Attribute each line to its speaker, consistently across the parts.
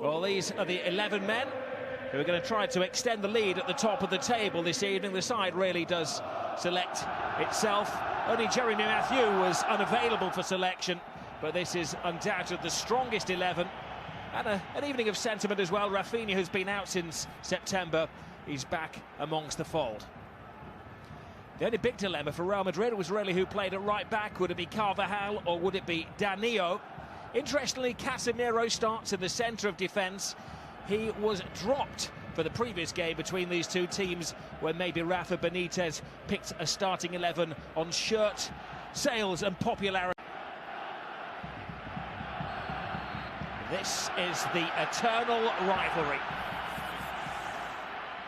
Speaker 1: Well, these are the 11 men who are going to try to extend the lead at the top of the table this evening. The side really does select itself. Only Jeremy Matthew was unavailable for selection, but this is undoubtedly the strongest 11. And an evening of sentiment as well. Rafinha, who's been out since September, he's back amongst the fold. The only big dilemma for Real Madrid was really who played at right back. Would it be Carvajal or would it be Danilo? Interestingly, Casemiro starts in the centre of defence. He was dropped for the previous game between these two teams when maybe Rafa Benitez picked a starting 11 on shirt sales and popularity. This is the eternal rivalry.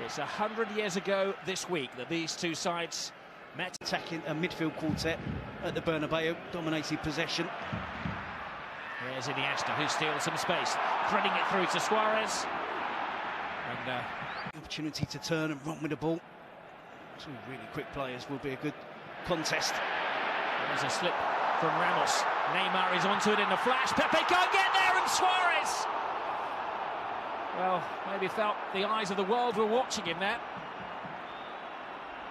Speaker 1: It's 100 years ago this week that these two sides met.
Speaker 2: Attacking a midfield quartet at the Bernabeu, dominated possession.
Speaker 1: Here's Iniesta, who steals some space, threading it through to Suarez. And
Speaker 2: opportunity to turn and run with the ball. Two really quick players, will be a good contest.
Speaker 1: There's a slip from Ramos. Neymar is onto it in a flash. Pepe can't get there, and Suarez! Well, maybe felt the eyes of the world were watching him there.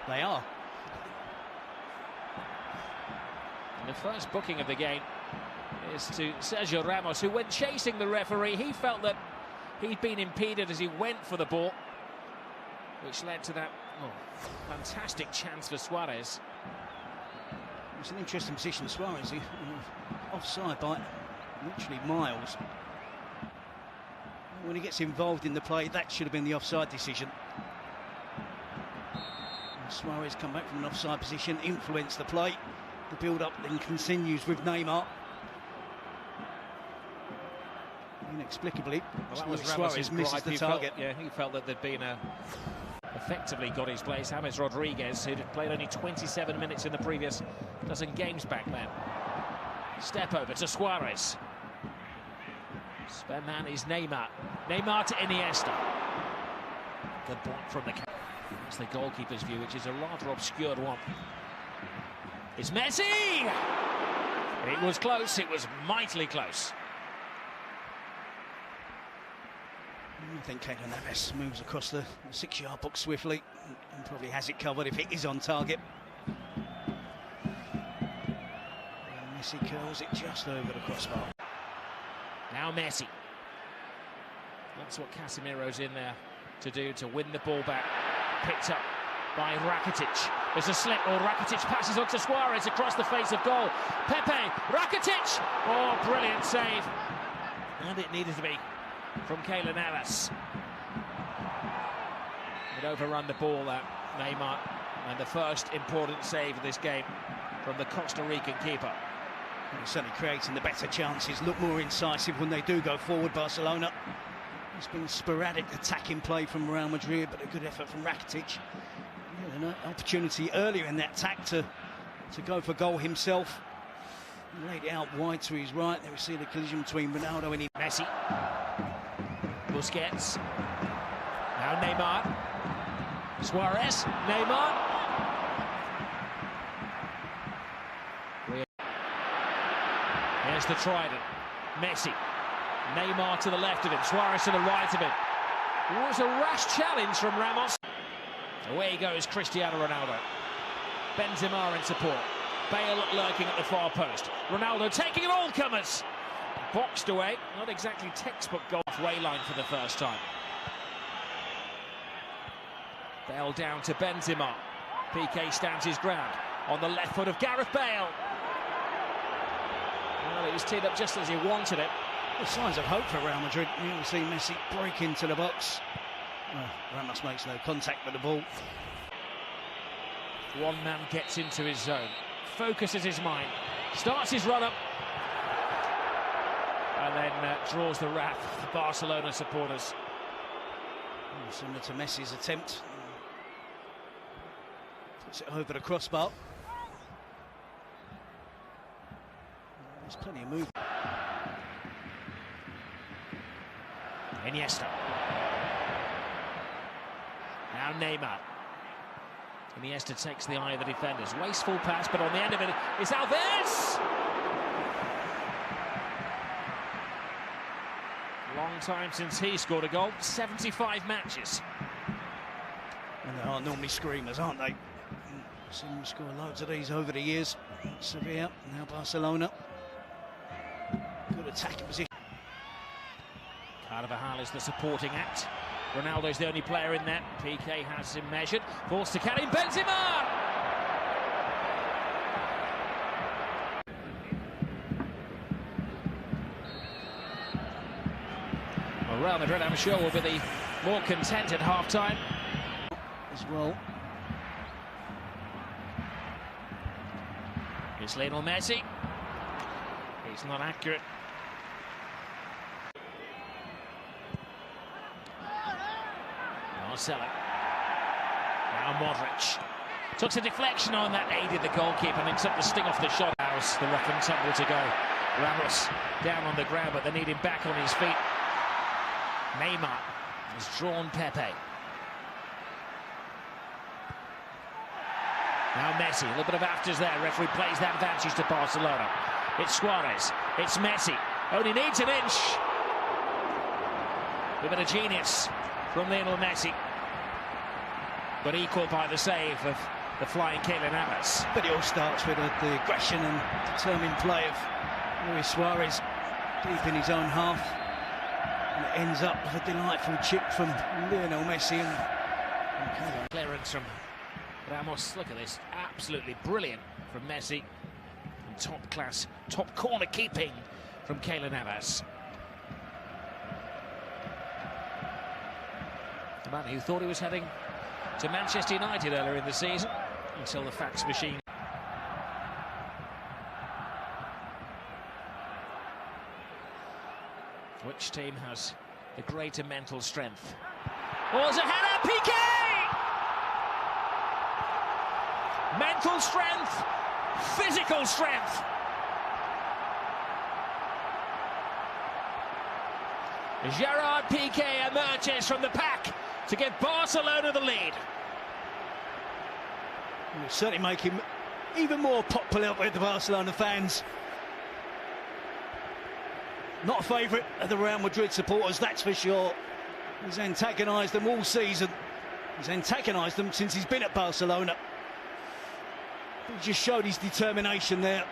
Speaker 2: They are.
Speaker 1: And the first booking of the game is to Sergio Ramos, who, when chasing the referee, he felt that he'd been impeded as he went for the ball, which led to that fantastic chance for Suarez.
Speaker 2: It's an interesting position, Suarez, offside by literally miles. When he gets involved in the play, that should have been the offside decision. And Suarez come back from an offside position, influence the play. The build-up then continues with Neymar. Inexplicably,
Speaker 1: well, that was
Speaker 2: Suarez misses the target.
Speaker 1: He felt that there'd been effectively got his place. James Rodriguez, who'd played only 27 minutes in the previous dozen games back then. Step over to Suarez. Spare man is Neymar. Neymar to Iniesta. The block from the... That's the goalkeeper's view, which is a rather obscured one. It's Messi! It was close, it was mightily close.
Speaker 2: I think Keylor Navas moves across the 6-yard box swiftly and probably has it covered if it is on target. And Messi curls it just over the crossbar.
Speaker 1: Now Messi. That's what Casemiro's in there to do, to win the ball back. Picked up by Rakitic. There's a slip, or Rakitic passes on to Suarez across the face of goal. Pepe, Rakitic! Oh, brilliant save. And it needed to be from Keylor Navas. He'd overrun the ball, that Neymar, and the first important save of this game from the Costa Rican keeper.
Speaker 2: They're certainly creating the better chances, look more incisive when they do go forward, Barcelona. There's been sporadic attacking play from Real Madrid, but a good effort from Rakitic. An opportunity earlier in that attack to go for goal himself. He laid it out wide to his right. There we see the collision between Ronaldo and
Speaker 1: Messi. Busquets. Now Neymar. Suarez. Neymar. Here's the trident. Messi. Neymar to the left of him. Suarez to the right of him. It was a rash challenge from Ramos. Away goes Cristiano Ronaldo. Benzema in support. Bale lurking at the far post. Ronaldo taking it all comers. Boxed away. Not exactly textbook goal way line for the first time. Bale down to Benzema. Piqué stands his ground on the left foot of Gareth Bale. Well, it was teed up just as he wanted it.
Speaker 2: The signs of hope for Real Madrid. You see Messi break into the box. Ramos makes no contact with the ball.
Speaker 1: One man gets into his zone, focuses his mind, starts his run-up, and then draws the wrath of the Barcelona supporters.
Speaker 2: Similar to Messi's attempt. Puts it over the crossbar. There's plenty of movement.
Speaker 1: Iniesta. Now Neymar. Iniesta takes the eye of the defenders. Wasteful pass, but on the end of it is Alves! Long time since he scored a goal, 75 matches.
Speaker 2: And they are normally screamers, aren't they? Seen them score loads of these over the years. Sevilla, now Barcelona. Good attacking position.
Speaker 1: Carvajal is the supporting act. Ronaldo's the only player in there. PK has him measured. Forced to Karim Benzema! Well, Real Madrid, I'm sure, will be the more content at half-time.
Speaker 2: As well.
Speaker 1: It's Lionel Messi. He's not accurate. Marcelo. Now Modric. Took a deflection on that, aided the goalkeeper, and took the sting off the shot. House the rough and tumble to go. Ramos down on the ground, but they need him back on his feet. Neymar has drawn Pepe. Now Messi, a little bit of afters there. Referee plays that advantage to Barcelona. It's Suarez, it's Messi. Only needs an inch. A bit of genius from Lionel Messi. But equal by the save of the flying Kylian Navas.
Speaker 2: But it all starts with the aggression and determined play of Luis Suarez deep in his own half. And it ends up with a delightful chip from Lionel Messi. And
Speaker 1: clearance from Ramos. Look at this, absolutely brilliant from Messi. And top class, top corner keeping from Kylian Navas. The man who thought he was heading to Manchester United earlier in the season, until the fax machine. Which team has the greater mental strength? Oh, there's a header, PK! Mental strength, physical strength. Gerard Piqué emerges from the pack to give Barcelona the lead.
Speaker 2: It will certainly make him even more popular with the Barcelona fans. Not a favourite of the Real Madrid supporters, that's for sure. He's antagonised them all season. He's antagonised them since he's been at Barcelona. He just showed his determination there.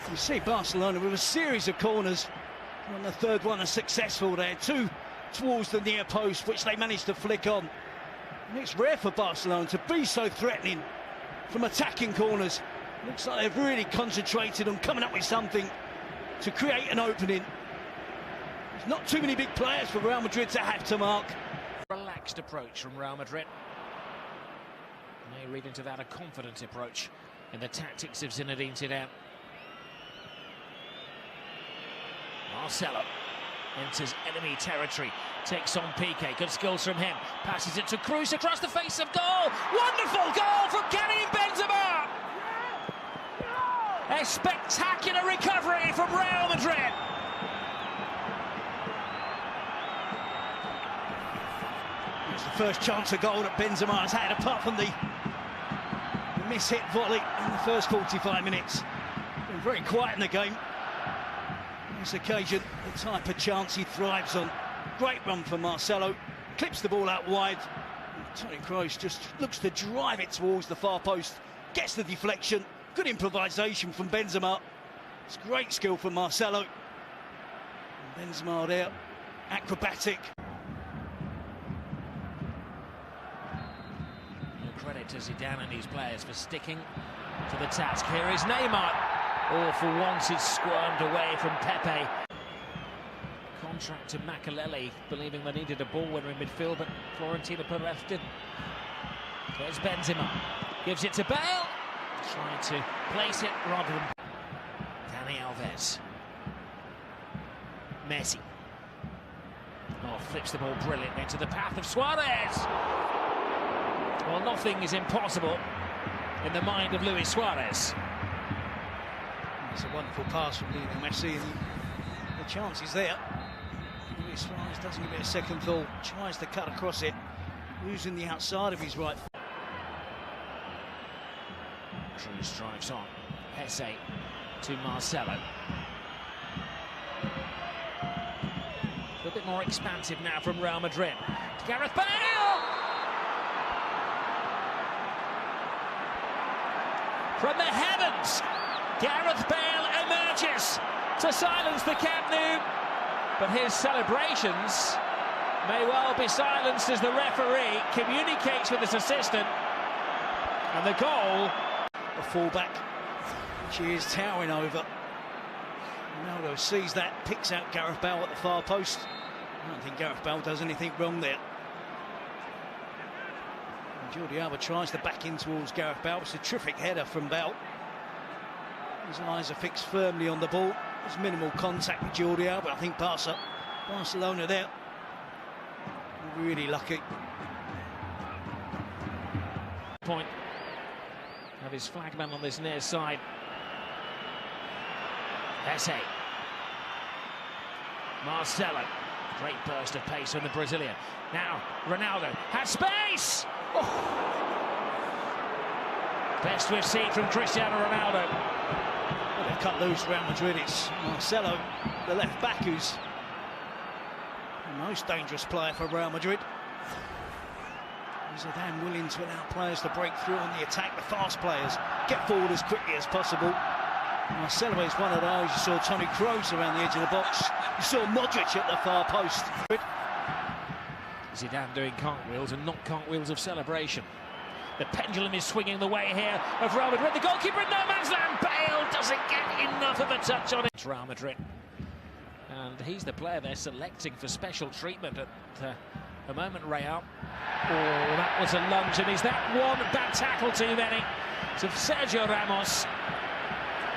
Speaker 2: You see Barcelona with a series of corners. On the third one, are successful there. Two towards the near post, which they managed to flick on. And it's rare for Barcelona to be so threatening from attacking corners. Looks like they've really concentrated on coming up with something to create an opening. There's not too many big players for Real Madrid to have to mark.
Speaker 1: Relaxed approach from Real Madrid. May read into that a confident approach in the tactics of Zinedine Zidane. Marcelo enters enemy territory, takes on Piqué, good skills from him, passes it to Cruz across the face of goal. Wonderful goal from Karim Benzema! A spectacular recovery from Real Madrid.
Speaker 2: It's the first chance of goal that Benzema has had, apart from the miss-hit volley in the first 45 minutes. Been very quiet in the game. On this occasion, the type of chance he thrives on. Great run from Marcelo, clips the ball out wide. Toni Kroos just looks to drive it towards the far post, gets the deflection. Good improvisation from Benzema. It's great skill from Marcelo. And Benzema there, acrobatic.
Speaker 1: Credit to Zidane and his players for sticking to the task. Here is Neymar. Oh, for once it's squirmed away from Pepe. Contract to Makelele, believing they needed a ball winner in midfield, but Florentino Perez didn't. There's Benzema. Gives it to Bale. Trying to place it rather than Dani Alves. Messi. Oh, flips the ball brilliantly into the path of Suarez. Well, nothing is impossible in the mind of Luis Suarez.
Speaker 2: It's a wonderful pass from Lionel Messi, and the chance is there. Luis Suarez doesn't give it a second thought, tries to cut across it, using the outside of his right foot.
Speaker 1: Cruz drives on. Hesse to Marcelo. A bit more expansive now from Real Madrid. To Gareth Bale! From the heavens, Gareth Bale emerges to silence the Camp Nou. But his celebrations may well be silenced as the referee communicates with his assistant. And the goal...
Speaker 2: A fullback, she is towering over. Ronaldo sees that, picks out Gareth Bale at the far post. I don't think Gareth Bale does anything wrong there. And Jordi Alba tries to back in towards Gareth Bale. It's a terrific header from Bale. His eyes are fixed firmly on the ball. There's minimal contact with Jordi Alba. I think Barcelona there. Really lucky.
Speaker 1: Point of his flagman on this near side. Esse. Marcelo. Great burst of pace from the Brazilian. Now Ronaldo has space. Oh. Best we've seen from Cristiano Ronaldo.
Speaker 2: Well, they've cut loose Real Madrid. It's Marcelo, the left back, who's the most dangerous player for Real Madrid. Zidane willing to allow players to break through on the attack, the fast players get forward as quickly as possible. Marcelo is one of those. You saw Toni Kroos around the edge of the box. You saw Modric at the far post.
Speaker 1: Zidane doing cartwheels and not cartwheels of celebration. The pendulum is swinging the way here of Real Madrid. The goalkeeper in no man's land. Bale doesn't get enough of a touch on it. It's Real Madrid. And he's the player they're selecting for special treatment at the moment, Real. Oh, that was a lunge, and is that one bad tackle too many? So Sergio Ramos,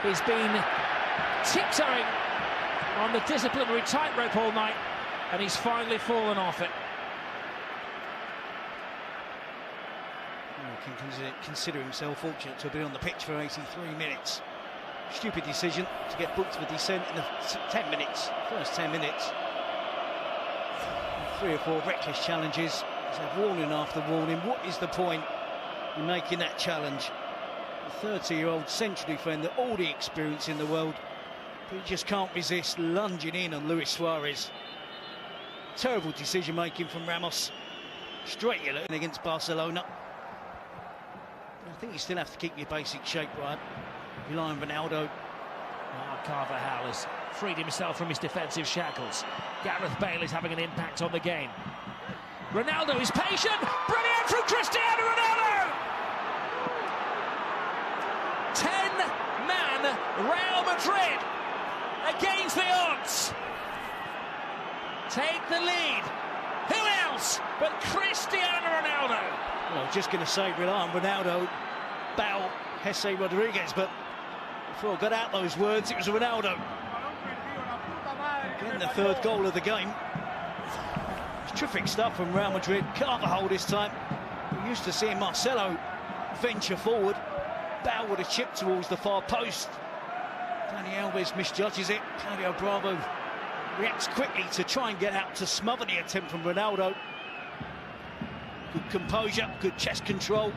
Speaker 1: he's been tiptoeing on the disciplinary tightrope all night, and he's finally fallen off it.
Speaker 2: He can consider himself fortunate to be on the pitch for 83 minutes. Stupid decision to get booked for dissent in the 10 minutes, first 10 minutes. 3 or 4 reckless challenges. He's had warning after warning. What is the point in making that challenge? The 30-year-old central defender, all the experience in the world, but he just can't resist lunging in on Luis Suarez. Terrible decision-making from Ramos. Straight yellow against Barcelona. I think you still have to keep your basic shape right. Rely on Ronaldo.
Speaker 1: Carvajal has freed himself from his defensive shackles. Gareth Bale is having an impact on the game. Ronaldo is patient. Brilliant from Cristiano Ronaldo! 10-man Real Madrid against the odds. Take the lead. Who else but Cristiano Ronaldo?
Speaker 2: Well, I was just going to say rely on Ronaldo, Bale, Jesse Rodriguez, but before I got out those words, it was Ronaldo. Again, the 3rd goal of the game. It's terrific stuff from Real Madrid. Carvajal this time. We're used to seeing Marcelo venture forward. Bale with a chip towards the far post. Dani Alves misjudges it. Claudio Bravo reacts quickly to try and get out to smother the attempt from Ronaldo. Good composure, good chest control.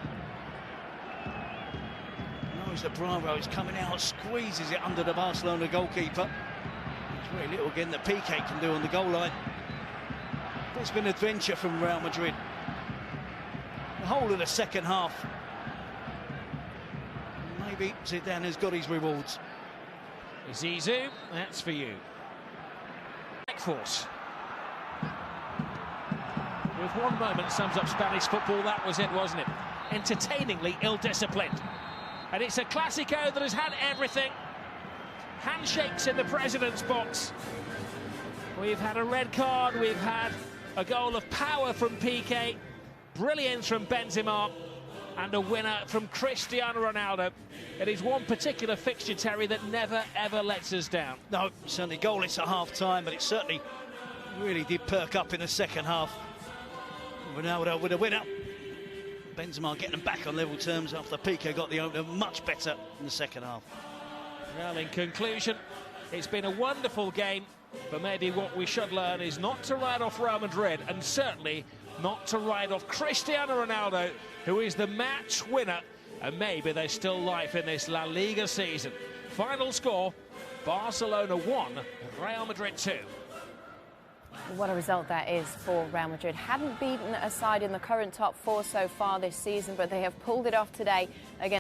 Speaker 2: Knows that Bravo is coming out, squeezes it under the Barcelona goalkeeper. There's very little again that Piqué can do on the goal line. But it's been an adventure from Real Madrid. The whole of the second half. Maybe Zidane has got his rewards.
Speaker 1: Zizou, that's for you. Force. With one moment sums up Spanish football, that was it, wasn't it? Entertainingly ill-disciplined. And it's a Clasico that has had everything. Handshakes in the president's box. We've had a red card, we've had a goal of power from Piqué, brilliance from Benzema, and a winner from Cristiano Ronaldo. It is one particular fixture, Terry, that never, ever lets us down.
Speaker 2: No, certainly goalless at half-time, but it certainly really did perk up in the second half. Ronaldo with a winner. Benzema getting them back on level terms after Piqué got the opener much better in the second half.
Speaker 1: Well, in conclusion, it's been a wonderful game, but maybe what we should learn is not to write off Real Madrid, and certainly not to write off Cristiano Ronaldo, who is the match winner, and maybe there's still life in this La Liga season. Final score, Barcelona 1, Real Madrid 2.
Speaker 3: What a result that is for Real Madrid. Hadn't beaten a side in the current top four so far this season, but they have pulled it off today against